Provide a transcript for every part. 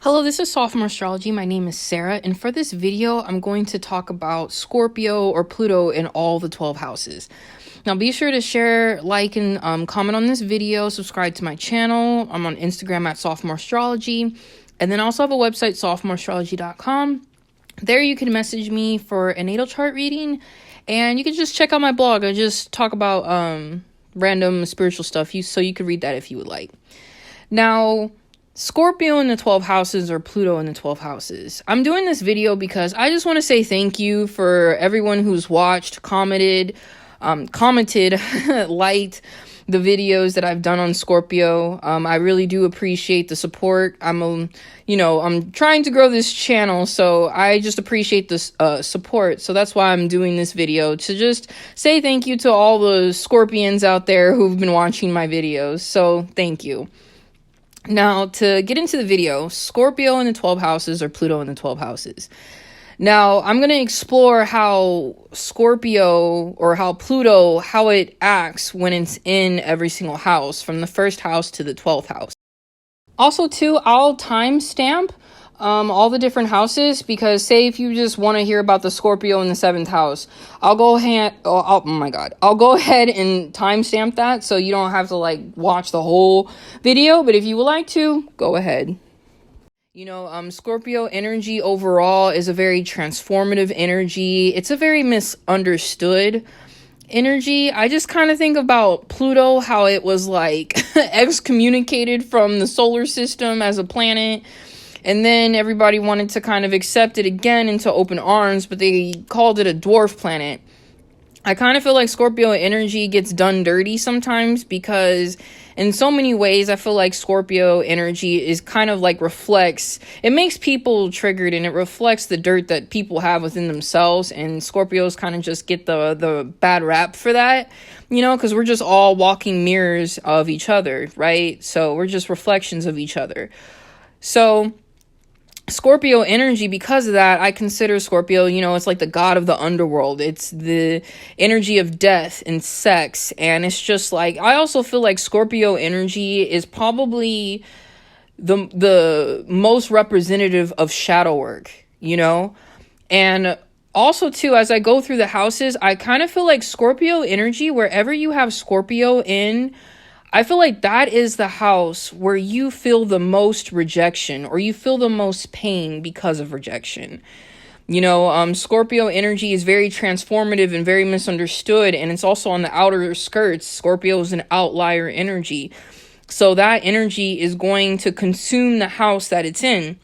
Hello, this is Sophomore Astrology. My name is Sarah, and for this video, I'm going to talk about Scorpio or Pluto in all the 12 houses. Now, be sure to share, like, and comment on this video, subscribe to my channel. I'm on Instagram at Sophomore Astrology, and then I also have a website, sophomoreastrology.com. There you can message me for a natal chart reading, and you can just check out my blog. I just talk about random spiritual stuff, so you could read that if you would like. Now, Scorpio in the 12 houses or Pluto in the 12 houses. I'm doing this video because I just want to say thank you for everyone who's watched, commented, liked the videos that I've done on Scorpio. I really do appreciate the support. I'm trying to grow this channel, so I just appreciate this support. So that's why I'm doing this video, to just say thank you to all the Scorpions out there who've been watching my videos. So thank you. Now, to get into the video, Scorpio in the 12 houses or Pluto in the 12 houses. Now, I'm going to explore how Scorpio or how Pluto, how it acts when it's in every single house, from the first house to the 12th house. Also, too, I'll timestamp all the different houses, because say if you just want to hear about the Scorpio in the 7th house, I'll go ahead and timestamp that, so you don't have to watch the whole video. But if you would like to, go ahead. Scorpio energy overall is a very transformative energy. It's a very misunderstood energy. I just kind of think about Pluto, how it was excommunicated from the solar system as a planet. And then everybody wanted to kind of accept it again into open arms, but they called it a dwarf planet. I kind of feel like Scorpio energy gets done dirty sometimes, because in so many ways, I feel like Scorpio energy is kind of it makes people triggered, and it reflects the dirt that people have within themselves. And Scorpios kind of just get the bad rap for that, because we're just all walking mirrors of each other, right? So we're just reflections of each other. So Scorpio energy, because of that, I consider Scorpio, it's like the god of the underworld. It's the energy of death and sex. And it's just I also feel like Scorpio energy is probably the most representative of shadow work, And also, too, as I go through the houses, I kind of feel like Scorpio energy, wherever you have Scorpio in, I feel like that is the house where you feel the most rejection, or you feel the most pain because of rejection. Scorpio energy is very transformative and very misunderstood, and it's also on the outer skirts. Scorpio is an outlier energy. So that energy is going to consume the house that it's in.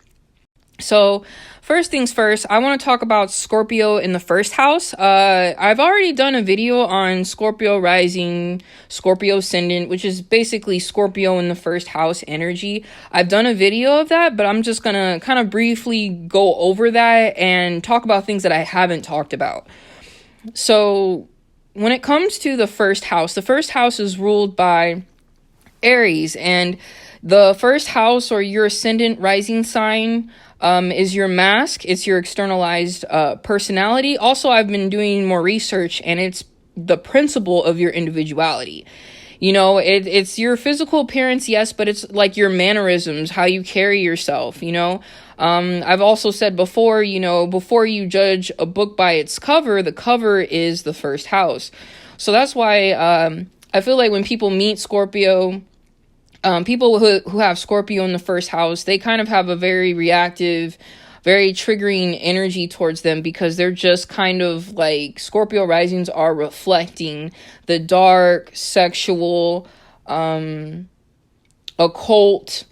So first things first, I want to talk about Scorpio in the first house. I've already done a video on Scorpio rising, Scorpio ascendant, which is basically Scorpio in the first house energy. I've done a video of that, but I'm just going to kind of briefly go over that and talk about things that I haven't talked about. So when it comes to the first house is ruled by Aries, and the first house, or your ascendant rising sign, is your mask. It's your externalized personality. Also, I've been doing more research, and it's the principle of your individuality. It's your physical appearance, yes, but it's like your mannerisms, how you carry yourself, I've also said before, before you judge a book by its cover, the cover is the first house. So that's why I feel like when people meet Scorpio, people who have Scorpio in the first house, they kind of have a very reactive, very triggering energy towards them, because they're just kind of Scorpio risings are reflecting the dark, sexual, occult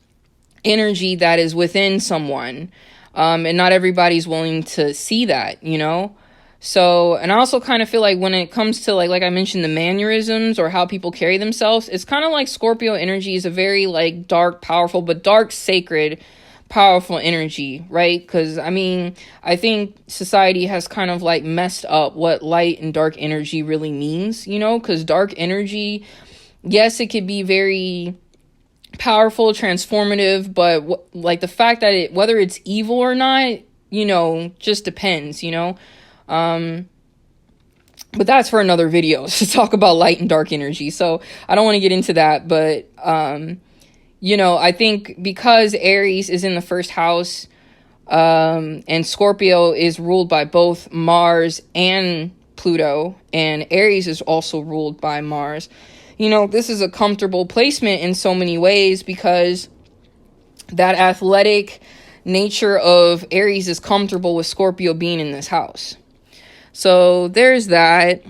energy that is within someone. And not everybody's willing to see that, So, and I also kind of feel like when it comes to like I mentioned, the mannerisms or how people carry themselves, it's kind of like Scorpio energy is a very dark, powerful, but dark, sacred, powerful energy, right? Because I think society has kind of messed up what light and dark energy really means, because dark energy, yes, it could be very powerful, transformative, but the fact that whether it's evil or not, just depends, but that's for another video, to talk about light and dark energy. So I don't want to get into that, but I think because Aries is in the first house, and Scorpio is ruled by both Mars and Pluto, and Aries is also ruled by Mars. This is a comfortable placement in so many ways because that athletic nature of Aries is comfortable with Scorpio being in this house. So there's that.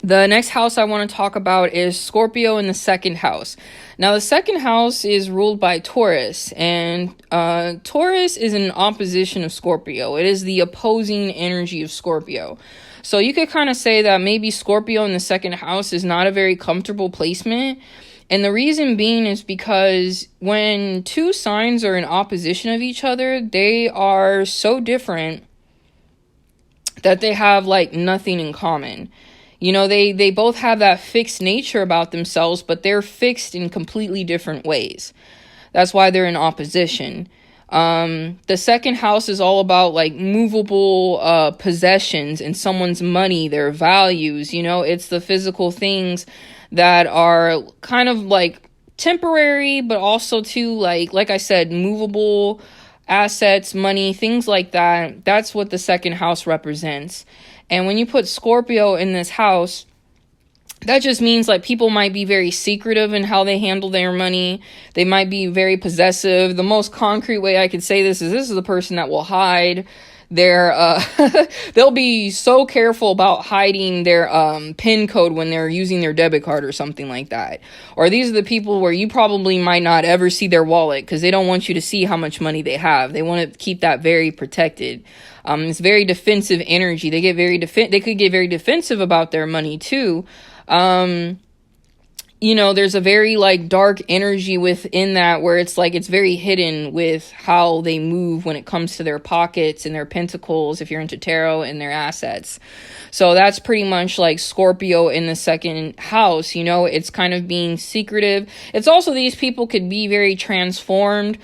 The next house I want to talk about is Scorpio in the second house. Now, the second house is ruled by Taurus, and Taurus is in opposition of Scorpio. It is the opposing energy of Scorpio. So you could kind of say that maybe Scorpio in the second house is not a very comfortable placement. And the reason being is because when two signs are in opposition of each other, they are so different that they have like nothing in common. They both have that fixed nature about themselves, but they're fixed in completely different ways. That's why they're in opposition. The second house is all about like movable possessions and someone's money, their values. It's the physical things that are kind of like temporary, but also too like I said, movable assets, money, things like that. That's what the second house represents. And when you put Scorpio in this house, that just means like people might be very secretive in how they handle their money. They might be very possessive. The most concrete way I could say this is the person that will hide their they'll be so careful about hiding their PIN code when they're using their debit card or something like that. Or these are the people where you probably might not ever see their wallet because they don't want you to see how much money they have. They want to keep that very protected. It's very defensive energy. They could get very defensive about their money too. There's a very like dark energy within that where it's like it's very hidden with how they move when it comes to their pockets and their pentacles, if you're into tarot, and their assets. So that's pretty much like Scorpio in the second house. It's kind of being secretive. It's also these people could be very transformed.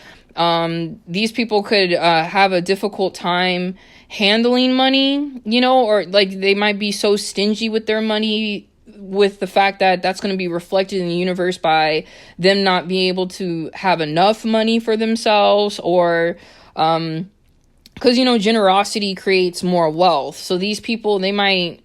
These people could have a difficult time handling money, or like they might be so stingy with their money, with the fact that that's going to be reflected in the universe by them not being able to have enough money for themselves, or because generosity creates more wealth. So these people, they might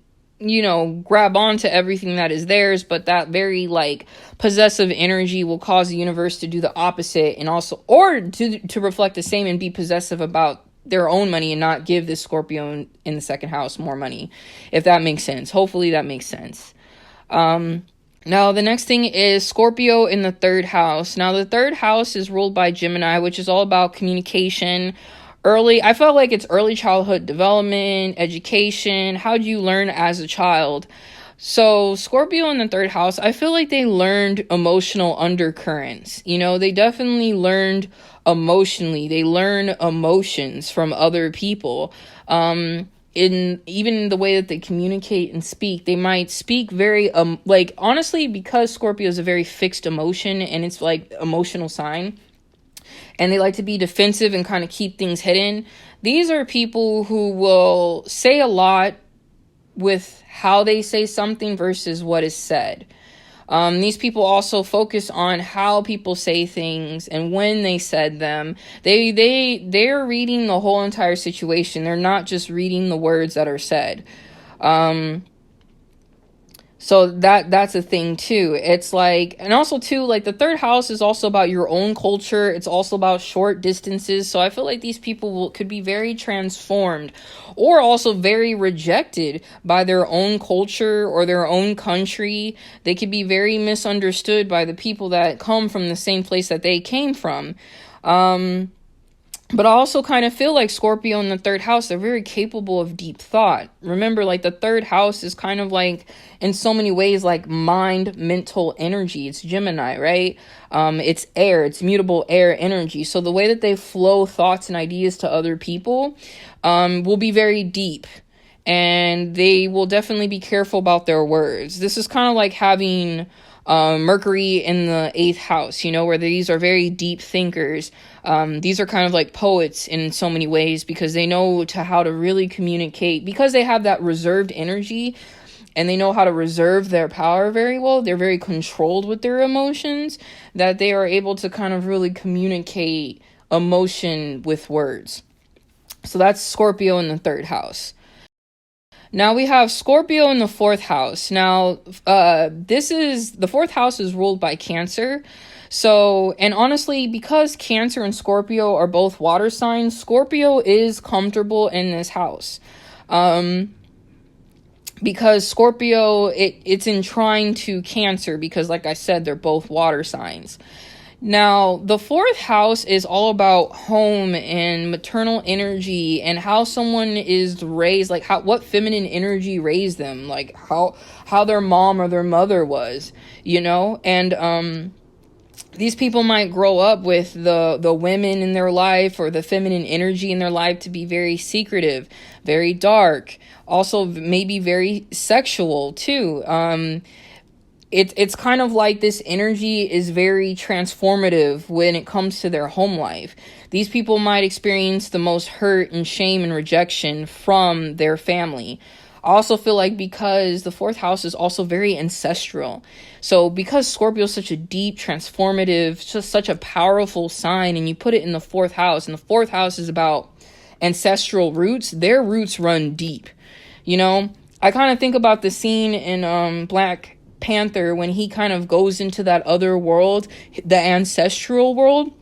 grab onto everything that is theirs, but that very like possessive energy will cause the universe to do the opposite, and also or to reflect the same and be possessive about their own money and not give this Scorpio in the second house more money, if that makes sense. Hopefully that makes sense. Now the next thing is Scorpio in the third house. Now the third house is ruled by Gemini, which is all about communication. I felt like it's early childhood development, education. How do you learn as a child? So Scorpio in the third house, I feel like they learned emotional undercurrents. They definitely learned emotionally. They learn emotions from other people. In even the way that they communicate and speak, they might speak very honestly, because Scorpio is a very fixed emotion and it's like emotional sign, and they like to be defensive and kind of keep things hidden. These are people who will say a lot with how they say something versus what is said. These people also focus on how people say things and when they said them. They're reading the whole entire situation. They're not just reading the words that are said. So that's a thing too. It's like, and also too, like the third house is also about your own culture. It's also about short distances. So I feel like these people could be very transformed or also very rejected by their own culture or their own country. They could be very misunderstood by the people that come from the same place that they came from. But I also kind of feel like Scorpio in the third house, they're very capable of deep thought. Remember, like the third house is kind of like, in so many ways, like mind, mental energy. It's Gemini, right? It's air, it's mutable air energy. So the way that they flow thoughts and ideas to other people will be very deep. And they will definitely be careful about their words. This is kind of like having Mercury in the 8th house, where these are very deep thinkers. These are kind of like poets in so many ways because they know how to really communicate, because they have that reserved energy and they know how to reserve their power very well. They're very controlled with their emotions, that they are able to kind of really communicate emotion with words. So that's Scorpio in the 3rd house. Now we have Scorpio in the 4th house. Now, the 4th house is ruled by Cancer. So, and honestly, because Cancer and Scorpio are both water signs, Scorpio is comfortable in this house. Because Scorpio, it's entwined to Cancer, because like I said, they're both water signs. Now, the 4th house is all about home and maternal energy and how someone is raised, like what feminine energy raised them, like how their mom or their mother was, and these people might grow up with the women in their life or the feminine energy in their life to be very secretive, very dark, also maybe very sexual too. It's kind of like this energy is very transformative when it comes to their home life. These people might experience the most hurt and shame and rejection from their family. I also feel like because the 4th house is also very ancestral. So because Scorpio is such a deep, transformative, just such a powerful sign, and you put it in the 4th house, and the 4th house is about ancestral roots, their roots run deep. I kind of think about the scene in Black Panther when he kind of goes into that other world, the ancestral world,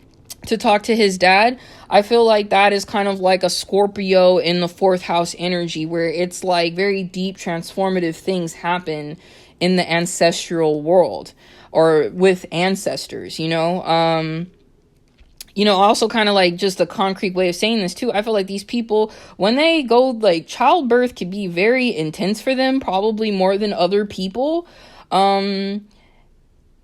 to talk to his dad. I feel like that is kind of like a Scorpio in the 4th house energy, where it's like very deep transformative things happen in the ancestral world or with ancestors, also kind of like just a concrete way of saying this too. I feel like these people, when they go, like, childbirth can be very intense for them, probably more than other people.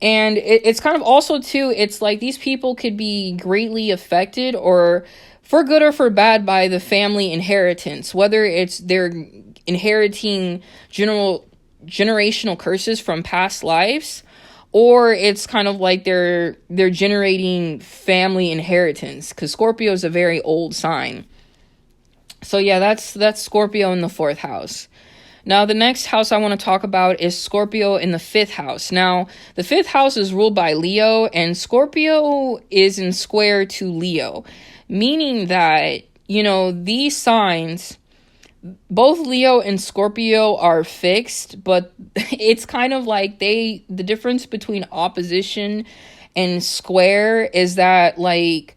And it's kind of also too, it's like these people could be greatly affected, or for good or for bad, by the family inheritance, whether it's they're inheriting generational curses from past lives, or it's kind of like they're generating family inheritance, because Scorpio is a very old sign. So yeah, that's Scorpio in the 4th house. Now, the next house I want to talk about is Scorpio in the 5th house. Now, the 5th house is ruled by Leo, and Scorpio is in square to Leo, meaning that, these signs, both Leo and Scorpio are fixed, but it's kind of like the difference between opposition and square is that, like,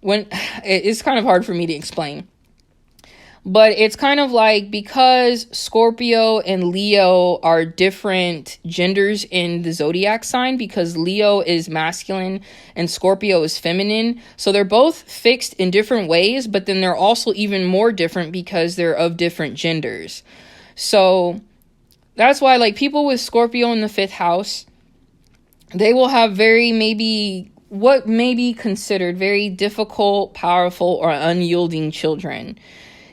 when it's kind of hard for me to explain. But it's kind of like, because Scorpio and Leo are different genders in the zodiac sign, because Leo is masculine and Scorpio is feminine. So they're both fixed in different ways, but then they're also even more different because they're of different genders. So that's why, like, people with Scorpio in the 5th house, they will have what may be considered very difficult, powerful, or unyielding children.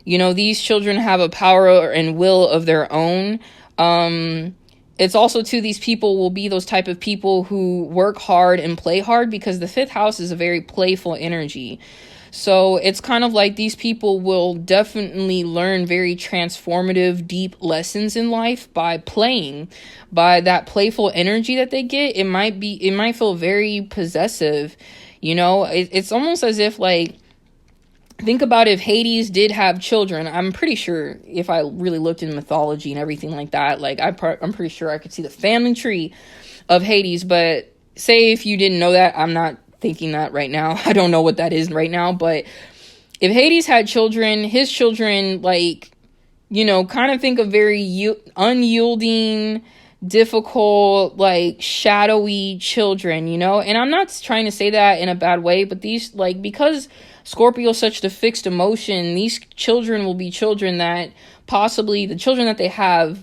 These children have a power and will of their own. It's also, too, these people will be those type of people who work hard and play hard, because the 5th house is a very playful energy. So it's kind of like these people will definitely learn very transformative, deep lessons in life by playing, by that playful energy that they get. It might feel very possessive. It's almost as if, like, think about if Hades did have children. I'm pretty sure, if I really looked in mythology and everything like that, like, I'm pretty sure I could see the family tree of Hades. But say if you didn't know that, I'm not thinking that right now. I don't know what that is right now. But if Hades had children, his children, like, kind of think of very unyielding, difficult, like, shadowy children, and I'm not trying to say that in a bad way, but these, like, because Scorpio is such the fixed emotion, these children will be children that possibly the children that they have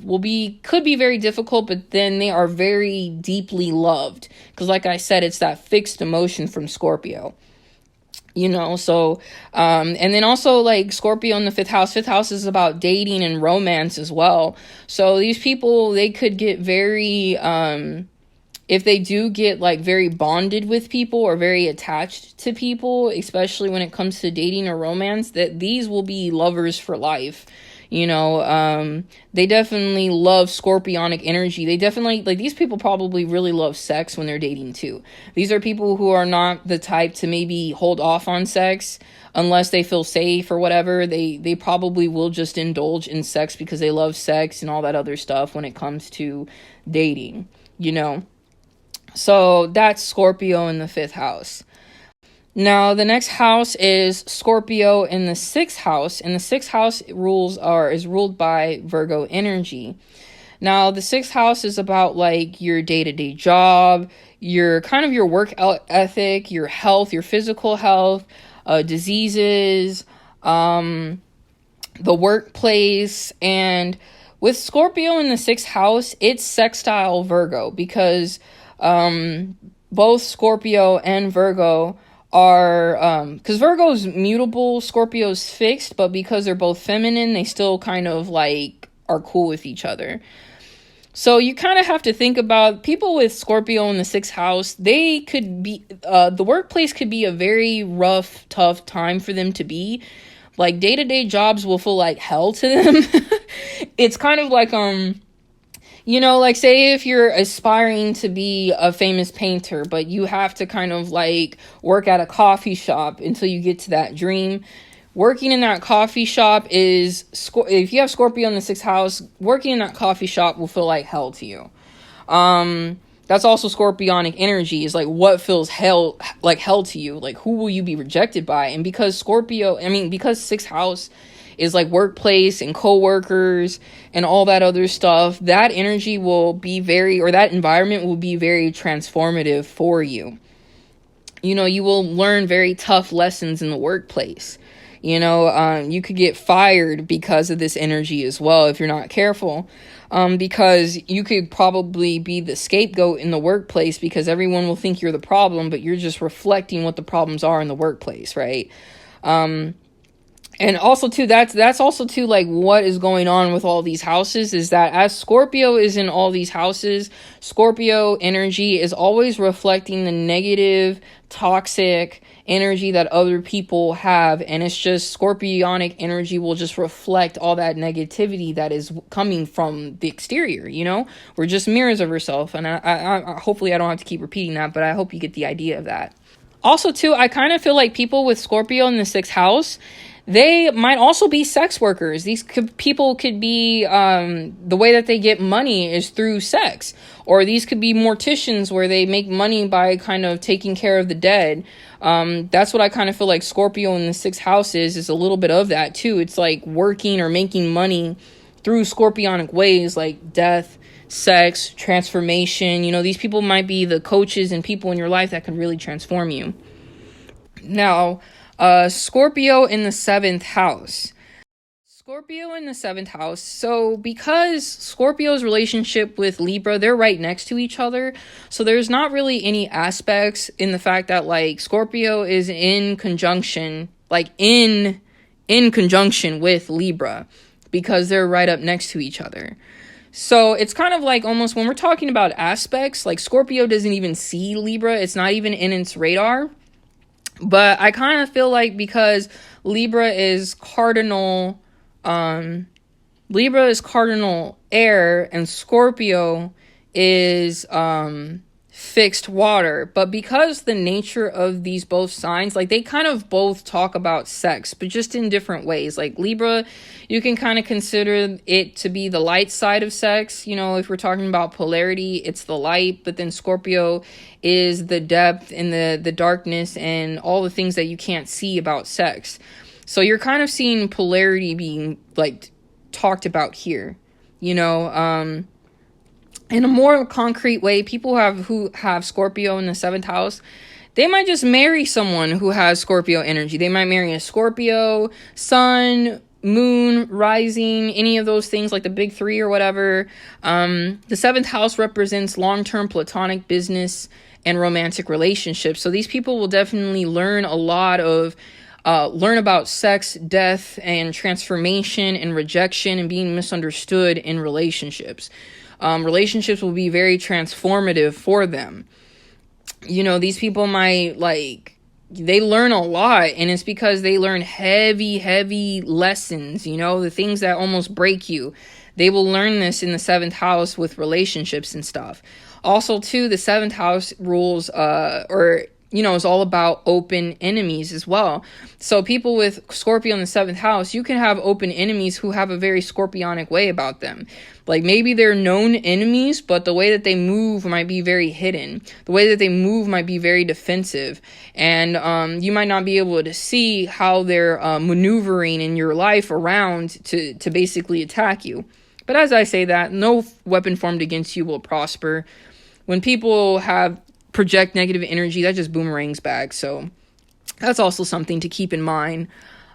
could be very difficult, but then they are very deeply loved, because like I said, it's that fixed emotion from Scorpio. So and then also, like, Scorpio in the 5th house is about dating and romance as well. So these people, they could get very if they do get, like, very bonded with people or very attached to people, especially when it comes to dating or romance, that these will be lovers for life. They definitely love scorpionic energy. They definitely, like, these people probably really love sex when they're dating too. These are people who are not the type to maybe hold off on sex unless they feel safe or whatever. They probably will just indulge in sex because they love sex and all that other stuff when it comes to dating, So that's Scorpio in the 5th house. Now, the next house is Scorpio in the 6th house, and the 6th house is ruled by Virgo energy. Now, the 6th house is about like your day-to-day job, your work ethic, your health, your physical health, diseases, the workplace. And with Scorpio in the 6th house, it's sextile Virgo because both Scorpio and Virgo are, because Virgo's mutable, Scorpio's fixed, but because they're both feminine, they still kind of like are cool with each other. So you kind of have to think about people with Scorpio in the 6th house. They could be, the workplace could be a very rough, tough time for them to be. Like, day-to-day jobs will feel like hell to them. It's kind of like, like, say if you're aspiring to be a famous painter, but you have to kind of like work at a coffee shop until you get to that dream. Working in that coffee shop if you have Scorpio in the 6th house, working in that coffee shop will feel like hell to you. That's also scorpionic energy, is like what feels hell to you. Like, who will you be rejected by? And because because 6th house is like workplace and co-workers and all that other stuff, that energy will be that environment will be very transformative for you. You will learn very tough lessons in the workplace. You could get fired because of this energy as well if you're not careful. Because you could probably be the scapegoat in the workplace because everyone will think you're the problem, but you're just reflecting what the problems are in the workplace, right? And also too, that's also too like what is going on with all these houses is that as Scorpio is in all these houses, Scorpio energy is always reflecting the negative, toxic energy that other people have, and it's just scorpionic energy will just reflect all that negativity that is coming from the exterior. We're just mirrors of ourselves, and I hopefully I don't have to keep repeating that, but I hope you get the idea of that. Also too, I kind of feel like people with Scorpio in the 6th house, they might also be sex workers. These people could be, the way that they get money is through sex. Or these could be morticians where they make money by kind of taking care of the dead. That's what I kind of feel like Scorpio in the 6th house is a little bit of that too. It's like working or making money through scorpionic ways like death, sex, transformation. These people might be the coaches and people in your life that can really transform you. Now, Scorpio in the 7th house. Scorpio in the 7th house. So because Scorpio's relationship with Libra, they're right next to each other. So there's not really any aspects in the fact that like Scorpio is in conjunction with Libra because they're right up next to each other. So it's kind of like almost when we're talking about aspects, like Scorpio doesn't even see Libra. It's not even in its radar. But I kind of feel like because Libra is cardinal air and Scorpio is fixed water. But because the nature of these both signs, like they kind of both talk about sex, but just in different ways. Like Libra, you can kind of consider it to be the light side of sex. If we're talking about polarity, it's the light, but then Scorpio is the depth and the darkness and all the things that you can't see about sex. So you're kind of seeing polarity being like talked about here, in a more concrete way. People who have Scorpio in the 7th house, they might just marry someone who has Scorpio energy. They might marry a Scorpio, sun, moon, rising, any of those things, like the big 3 or whatever. The 7th house represents long-term platonic business and romantic relationships. So these people will definitely learn about sex, death, and transformation and rejection and being misunderstood in relationships. Relationships will be very transformative for them. These people might they learn a lot, and it's because they learn heavy lessons, you know, the things that almost break you. They will learn this in the 7th house with relationships and stuff. Also, too, the 7th house rules, is all about open enemies as well. So people with Scorpio in the 7th house, you can have open enemies who have a very Scorpionic way about them. Like, maybe they're known enemies, but the way that they move might be very hidden. The way that they move might be very defensive. And you might not be able to see how they're maneuvering in your life around to basically attack you. But as I say that, no weapon formed against you will prosper. When people project negative energy, that just boomerangs back. So that's also something to keep in mind.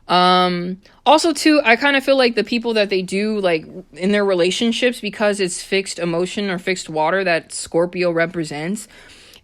Also, too, I kind of feel like the people that they do, like, in their relationships, because it's fixed emotion or fixed water that Scorpio represents,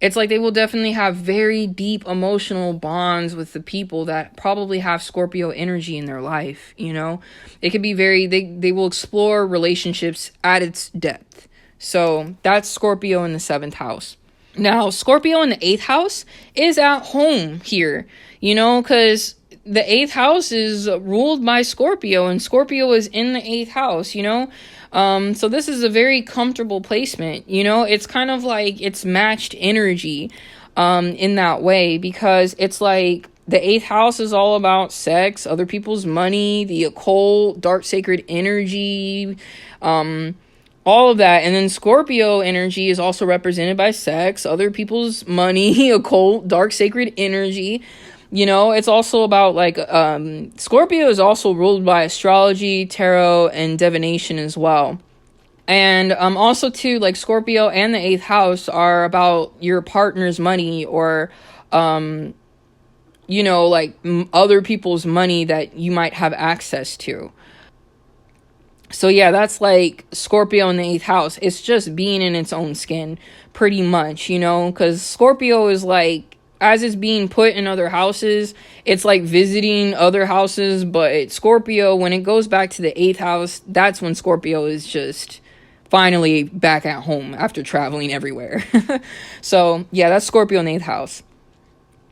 it's like they will definitely have very deep emotional bonds with the people that probably have Scorpio energy in their life, you know? It could be they will explore relationships at its depth. So that's Scorpio in the 7th house. Now, Scorpio in the 8th house is at home here, you know, because the 8th house is ruled by Scorpio, and Scorpio is in the 8th house, you know? So this is a very comfortable placement, you know? It's kind of like it's matched energy in that way, because it's like the 8th house is all about sex, other people's money, the occult, dark sacred energy, all of that. And then Scorpio energy is also represented by sex, other people's money, occult, dark sacred energy. You know, it's also about, like, Scorpio is also ruled by astrology, tarot, and divination as well. And also, too, like, Scorpio and the 8th house are about your partner's money, or, other people's money that you might have access to. So, yeah, that's, like, Scorpio in the 8th house. It's just being in its own skin, pretty much, you know, because Scorpio is, like, as it's being put in other houses, it's like visiting other houses. But Scorpio, when it goes back to the 8th house, that's when Scorpio is just finally back at home after traveling everywhere. So, yeah, that's Scorpio in the 8th house.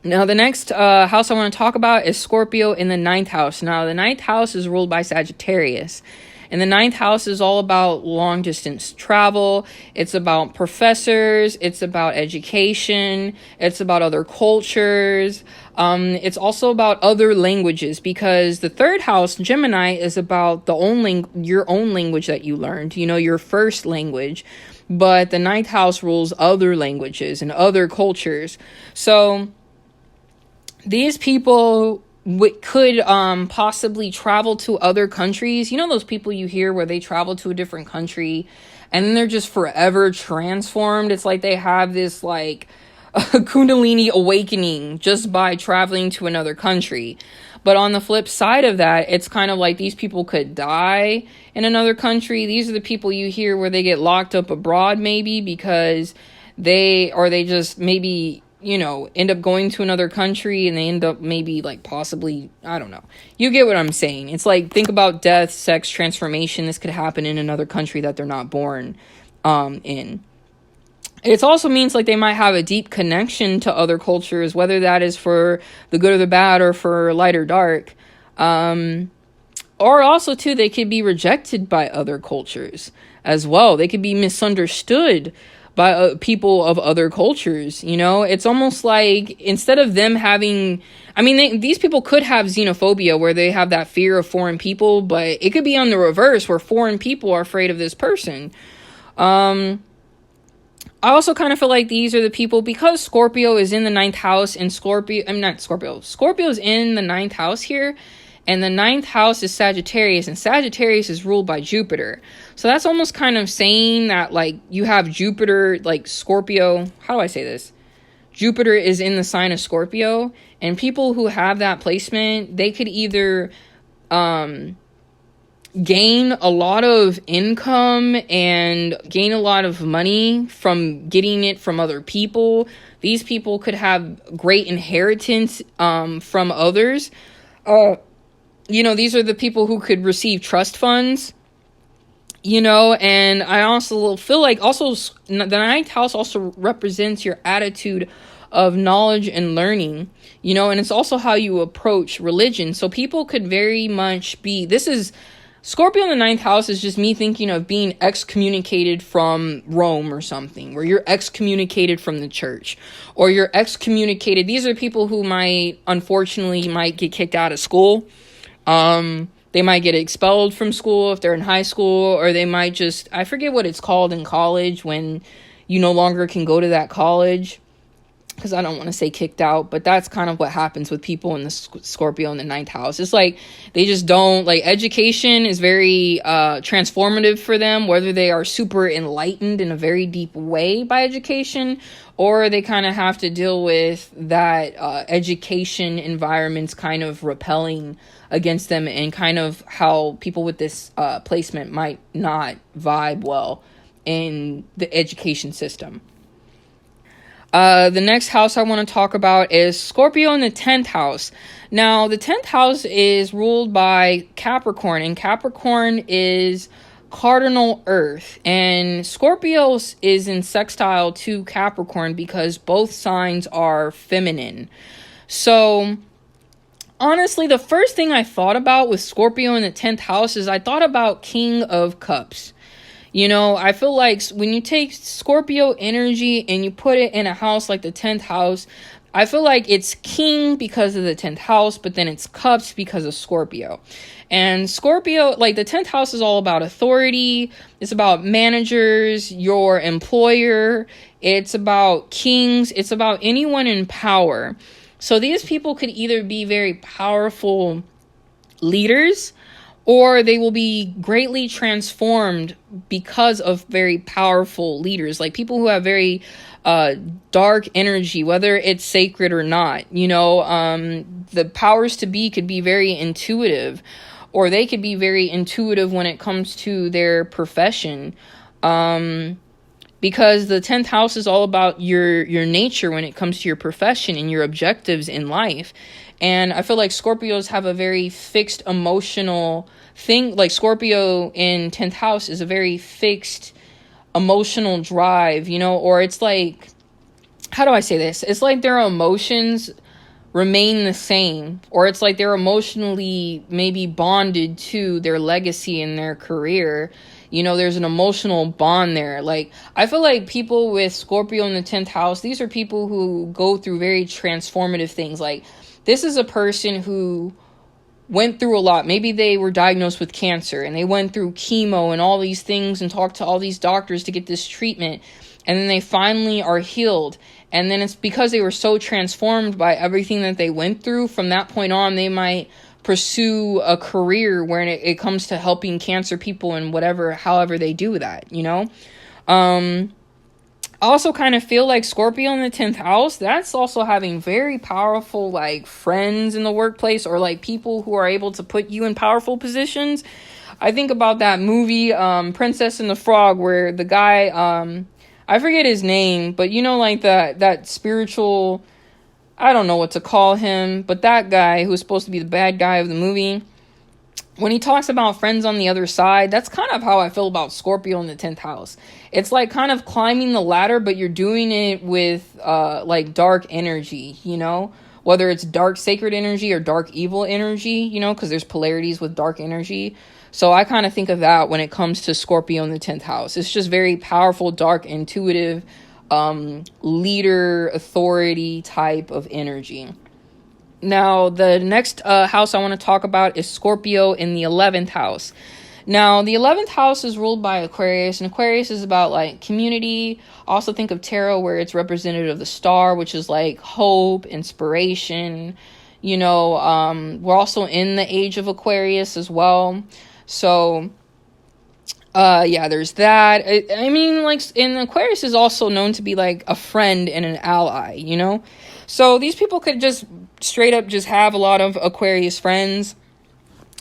Now, the next house I want to talk about is Scorpio in the 9th house. Now, the 9th house is ruled by Sagittarius. And the 9th house is all about long distance travel. It's about professors. It's about education. It's about other cultures. It's also about other languages, because the 3rd house, Gemini, is about your own language that you learned, you know, your first language. But the 9th house rules other languages and other cultures. So these people could possibly travel to other countries. You know those people you hear where they travel to a different country and then they're just forever transformed? It's like they have this, like, a Kundalini awakening just by traveling to another country. But on the flip side of that, it's kind of like these people could die in another country. These are the people you hear where they get locked up abroad, maybe because they just maybe, you know, end up going to another country, and they end up maybe, like, possibly, I don't know. You get what I'm saying. It's like, think about death, sex, transformation. This could happen in another country that they're not born in. It also means, like, they might have a deep connection to other cultures, whether that is for the good or the bad, or for light or dark. Or also, too, they could be rejected by other cultures as well. They could be misunderstood by people of other cultures, you know? It's almost like, instead of them having, these people could have xenophobia, where they have that fear of foreign people, but it could be on the reverse, where foreign people are afraid of this person. I also kind of feel like these are the people, because Scorpio is in the 9th house, and Scorpio's in the 9th house here, and the 9th house is Sagittarius, and Sagittarius is ruled by Jupiter. So that's almost kind of saying that, like, you have Jupiter, like, Scorpio. How do I say this? Jupiter is in the sign of Scorpio, and people who have that placement, they could either gain a lot of income and gain a lot of money from getting it from other people. These people could have great inheritance from others. These are the people who could receive trust funds, and I also feel like also the 9th house also represents your attitude of knowledge and learning, and it's also how you approach religion. So people could very much be, this is Scorpio in the ninth house is just me thinking of being excommunicated from Rome or something, where you're excommunicated from the church, or you're excommunicated. These are people who unfortunately might get kicked out of school. They might get expelled from school if they're in high school, or they might just, I forget what it's called in college when you no longer can go to that college, because I don't want to say kicked out, but that's kind of what happens with people in the Scorpio in the ninth house. It's like they just don't, like, education is very transformative for them, whether they are super enlightened in a very deep way by education, or they kind of have to deal with that education environment's kind of repelling against them, and kind of how people with this placement might not vibe well in the education system. The next house I want to talk about is Scorpio in the 10th house. Now, the 10th house is ruled by Capricorn, and Capricorn is cardinal earth, and Scorpio is in sextile to Capricorn because both signs are feminine. So, honestly, the first thing I thought about with Scorpio in the 10th house is I thought about King of Cups. I feel like when you take Scorpio energy and you put it in a house like the 10th house, I feel like it's king because of the 10th house, but then it's cups because of Scorpio. And Scorpio, like the 10th house is all about authority. It's about managers, your employer. It's about kings. It's about anyone in power. So these people could either be very powerful leaders, or they will be greatly transformed because of very powerful leaders, like people who have very dark energy, whether it's sacred or not. The powers to be could be very intuitive, or they could be very intuitive when it comes to their profession, because the 10th house is all about your nature when it comes to your profession and your objectives in life. And I feel like Scorpios have a very fixed emotional thing. Like Scorpio in 10th house is a very fixed emotional drive, or it's like, how do I say this? It's like their emotions remain the same, or it's like they're emotionally maybe bonded to their legacy and their career. There's an emotional bond there. Like, I feel like people with Scorpio in the 10th house, these are people who go through very transformative things. Like, this is a person who went through a lot. Maybe they were diagnosed with cancer and they went through chemo and all these things and talked to all these doctors to get this treatment. And then they finally are healed. And then it's because they were so transformed by everything that they went through. From that point on, they might pursue a career where it comes to helping cancer people and however they do that, I also kind of feel like Scorpio in the 10th house, that's also having very powerful, like, friends in the workplace, or like people who are able to put you in powerful positions. I think about that movie, Princess and the Frog, where the guy, I forget his name, but like that spiritual, I don't know what to call him, but that guy who's supposed to be the bad guy of the movie, when he talks about friends on the other side, that's kind of how I feel about Scorpio in the 10th house. It's like kind of climbing the ladder, but you're doing it with like dark energy, whether it's dark sacred energy or dark evil energy, because there's polarities with dark energy. So I kind of think of that when it comes to Scorpio in the 10th house. It's just very powerful, dark, intuitive, leader, authority type of energy. Now, the next house I want to talk about is Scorpio in the 11th house. Now, the 11th house is ruled by Aquarius, and Aquarius is about, like, community. Also think of tarot, where it's representative of the star, which is, like, hope, inspiration. We're also in the age of Aquarius as well. So, there's that. And Aquarius is also known to be, like, a friend and an ally, So these people could just straight up just have a lot of Aquarius friends,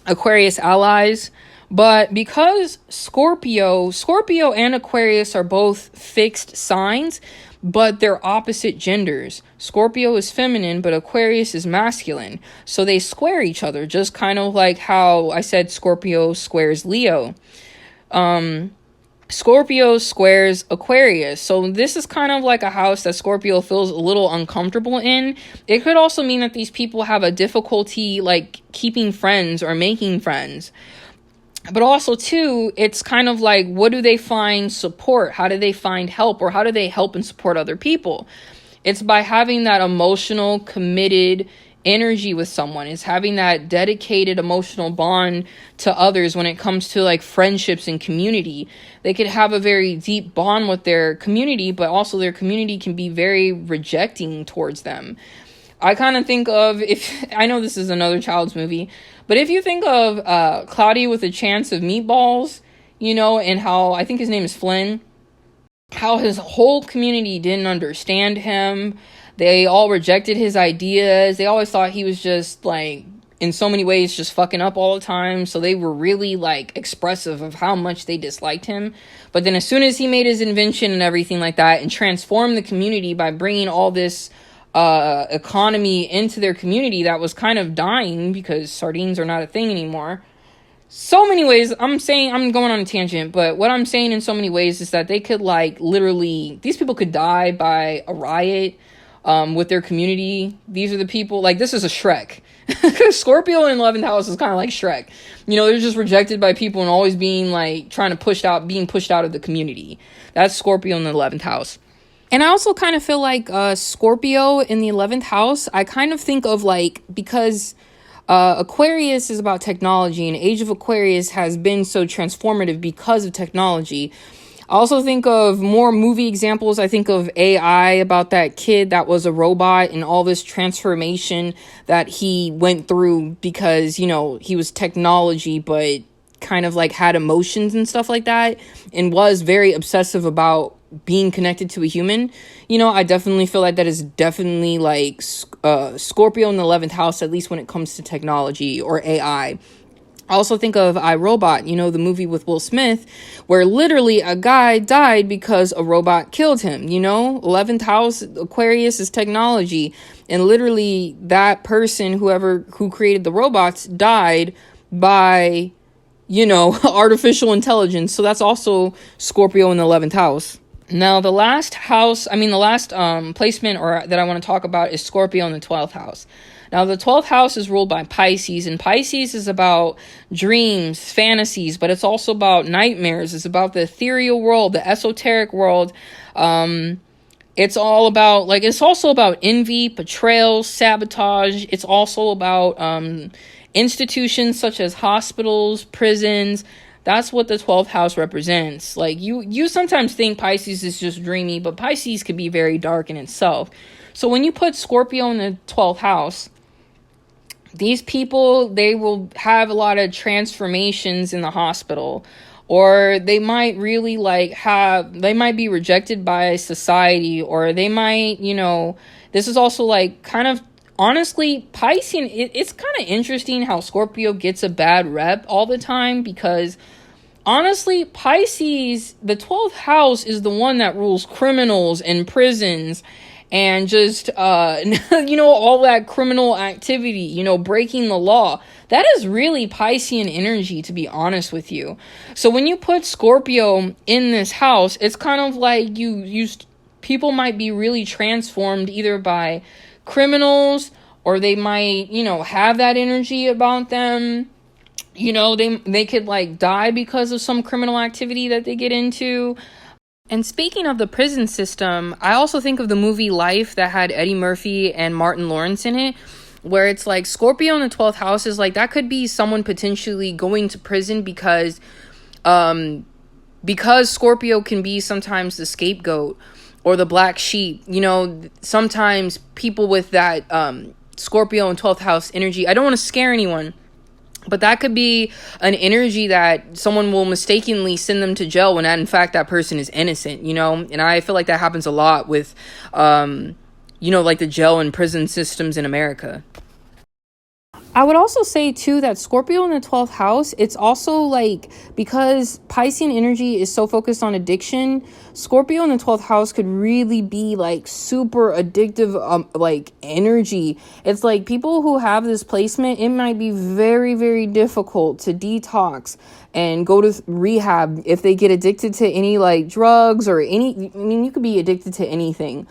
Aquarius allies. But because Scorpio and Aquarius are both fixed signs, but they're opposite genders. Scorpio is feminine, but Aquarius is masculine. So they square each other, just kind of like how I said Scorpio squares Leo. Scorpio squares Aquarius. So this is kind of like a house that Scorpio feels a little uncomfortable in. It could also mean that these people have a difficulty like keeping friends or making friends. But also, too, it's kind of like, what do they find support? How do they find help? Or how do they help and support other people? It's by having that emotional, committed energy with someone. It's having that dedicated emotional bond to others when it comes to like friendships and community. They could have a very deep bond with their community, but also their community can be very rejecting towards them. I kind of think of, if I know this is another child's movie, but if you think of Cloudy with a Chance of Meatballs, you know, and how, I think his name is Flynn, how his whole community didn't understand him. They all rejected his ideas. They always thought he was just like, in so many ways, just fucking up all the time. So they were really like expressive of how much they disliked him. But then as soon as he made his invention and everything like that and transformed the community by bringing all this economy into their community that was kind of dying because sardines are not a thing anymore. So many ways, I'm going on a tangent, but what I'm saying in so many ways is that they could like literally, these people could die by a riot with their community. These are the people, like this is a Shrek. Scorpio in 11th house is kind of like Shrek. You know, they're just rejected by people and always being like being pushed out of the community. That's Scorpio in the 11th house. And I also kind of feel like Scorpio in the 11th house, I kind of think of like, because Aquarius is about technology and Age of Aquarius has been so transformative because of technology. I also think of more movie examples. I think of AI, about that kid that was a robot and all this transformation that he went through because, you know, he was technology, but kind of like had emotions and stuff like that and was very obsessive about being connected to a human. You know, I definitely feel like that is definitely like Scorpio in the 11th house, at least when it comes to technology or AI. I also think of iRobot, you know, the movie with Will Smith, where literally a guy died because a robot killed him, you know? 11th house, Aquarius is technology. And literally that person, who created the robots, died by, you know, artificial intelligence. So that's also Scorpio in the 11th house. Now, the last placement that I want to talk about is Scorpio in the 12th house. Now, the 12th house is ruled by Pisces, and Pisces is about dreams, fantasies, but it's also about nightmares. It's about the ethereal world, the esoteric world. It's also about envy, betrayal, sabotage. It's also about institutions such as hospitals, prisons. That's what the 12th house represents. Like, you sometimes think Pisces is just dreamy, but Pisces can be very dark in itself. So when you put Scorpio in the 12th house, these people, they will have a lot of transformations in the hospital, or they might really they might be rejected by society, or they might, you know, this is also like kind of, honestly, Piscean, it's kind of interesting how Scorpio gets a bad rep all the time, because honestly, Pisces, the 12th house is the one that rules criminals and prisons and just, you know, all that criminal activity, you know, breaking the law. That is really Piscean energy, to be honest with you. So when you put Scorpio in this house, it's kind of like people might be really transformed either by criminals, or they might, you know, have that energy about them. You know, they could like die because of some criminal activity that they get into. And speaking of the prison system, I also think of the movie Life that had Eddie Murphy and Martin Lawrence in it, where it's like Scorpio in the 12th house is like, that could be someone potentially going to prison because Scorpio can be sometimes the scapegoat or the black sheep. You know, sometimes people with that Scorpio and 12th house energy, I don't want to scare anyone, but that could be an energy that someone will mistakenly send them to jail when in fact that person is innocent, you know? And I feel like that happens a lot with, you know, like the jail and prison systems in America. I would also say too that Scorpio in the 12th house, it's also like, because Piscean energy is so focused on addiction, Scorpio in the 12th house could really be like super addictive, like energy. It's like people who have this placement, it might be very, very difficult to detox and go to rehab if they get addicted to any like drugs or any, I mean, you could be addicted to anything.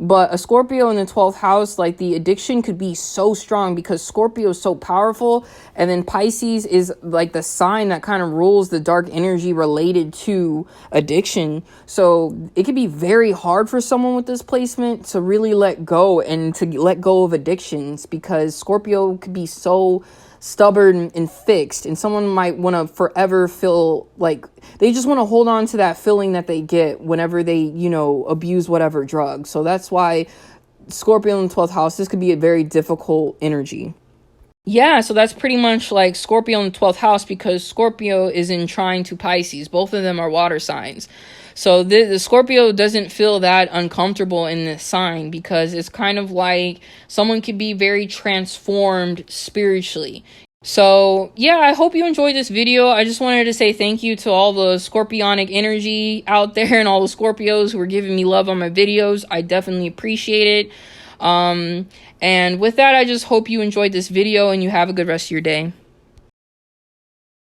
But a Scorpio in the 12th house, like the addiction could be so strong because Scorpio is so powerful. And then Pisces is like the sign that kind of rules the dark energy related to addiction. So it could be very hard for someone with this placement to really let go and to let go of addictions, because Scorpio could be so stubborn and fixed, and someone might want to forever feel like they just want to hold on to that feeling that they get whenever they, you know, abuse whatever drug. So that's why Scorpio in the 12th house, this could be a very difficult energy. Yeah, so that's pretty much like Scorpio in the 12th house, because Scorpio is in trine to Pisces. Both of them are water signs. So the Scorpio doesn't feel that uncomfortable in this sign, because it's kind of like someone could be very transformed spiritually. So yeah, I hope you enjoyed this video. I just wanted to say thank you to all the Scorpionic energy out there and all the Scorpios who are giving me love on my videos. I definitely appreciate it. And with that, I just hope you enjoyed this video and you have a good rest of your day.